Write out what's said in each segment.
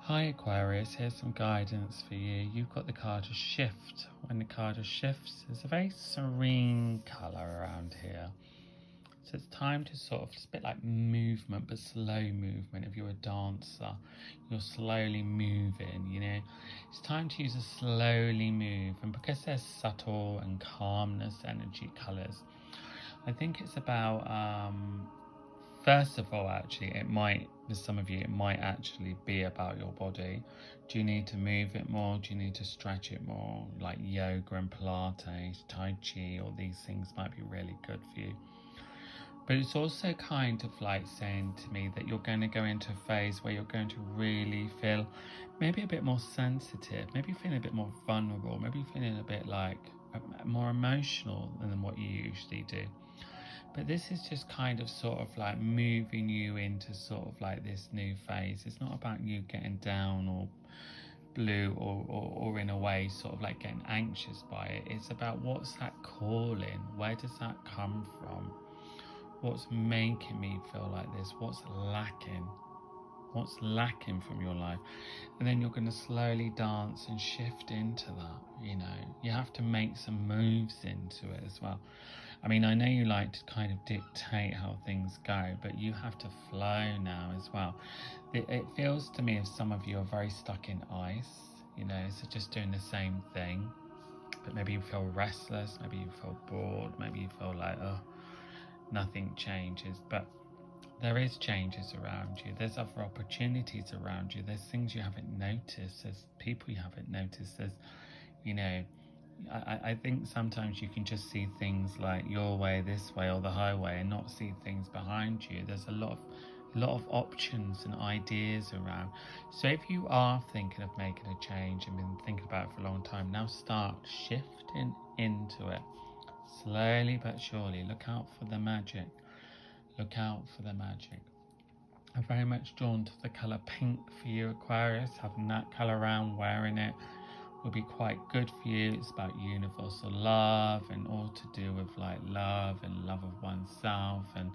Hi Aquarius, here's some guidance for you. You've got the card of shift. When the card of shifts, there's a very serene colour around here. So it's time to sort of, it's a bit like movement, but slow movement. If you're a dancer, you're slowly moving, you know. It's time to use a slowly move. And because there's subtle and calmness energy colours, I think it's about, first of all, actually, it might, for some of you, it might actually be about your body. Do you need to move it more? Do you need to stretch it more? Like yoga and Pilates, Tai Chi, all these things might be really good for you. But it's also kind of like saying to me that you're going to go into a phase where you're going to really feel maybe a bit more sensitive, maybe you're feeling a bit more vulnerable, maybe you're feeling a bit like more emotional than what you usually do. But this is just kind of sort of like moving you into sort of like this new phase. It's not about you getting down or blue or in a way sort of like getting anxious by it. It's about what's that calling? Where does that come from? What's making me feel like this? What's lacking? What's lacking from your life? And then you're going to slowly dance and shift into that. You know, you have to make some moves into it as well. I mean, I know you like to kind of dictate how things go, but you have to flow now as well. It feels to me as some of you are very stuck in ice, you know, so just doing the same thing. But maybe you feel restless, maybe you feel bored, maybe you feel like, oh, nothing changes. But there is changes around you. There's other opportunities around you. There's things you haven't noticed. There's people you haven't noticed. There's, you know, I think sometimes you can just see things like your way, this way, or the highway, and not see things behind you. There's a lot of options and ideas around. So if you are thinking of making a change and been thinking about it for a long time, now start shifting into it. Slowly but surely. Look out for the magic. Look out for the magic. I'm very much drawn to the colour pink for you, Aquarius. Having that colour around, wearing it, will be quite good for you. It's about universal love and all to do with like love and love of oneself and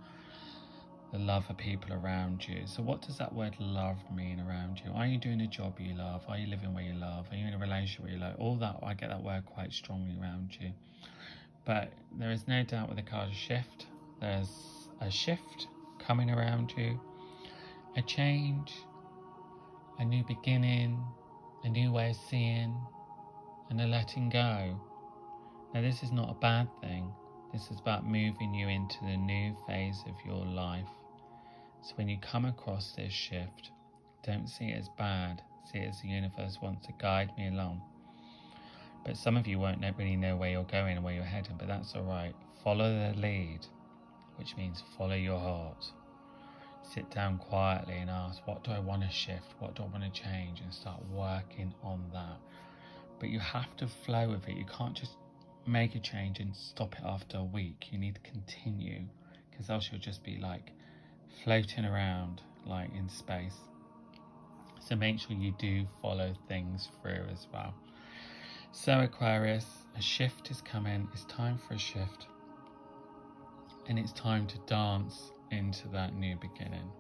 the love of people around you. So what does that word love mean around you? Are you doing a job you love? Are you living where you love? Are you in a relationship where you love? All that, I get that word quite strongly around you. But there is no doubt with the card of shift, there's a shift coming around you, a change, a new beginning, a new way of seeing, and a letting go. Now this is not a bad thing. This is about moving you into the new phase of your life. So when you come across this shift, don't see it as bad. See it as the universe wants to guide me along. But some of you won't really know where you're going and where you're heading, but that's all right. Follow the lead, which means follow your heart. Sit down quietly and ask, what do I want to shift? What do I want to change? And start working on that. But you have to flow with it. You can't just make a change and stop it after a week. You need to continue, because else you'll just be like floating around like in space. So make sure you do follow things through as well. So Aquarius, a shift is coming. It's time for a shift. And it's time to dance into that new beginning.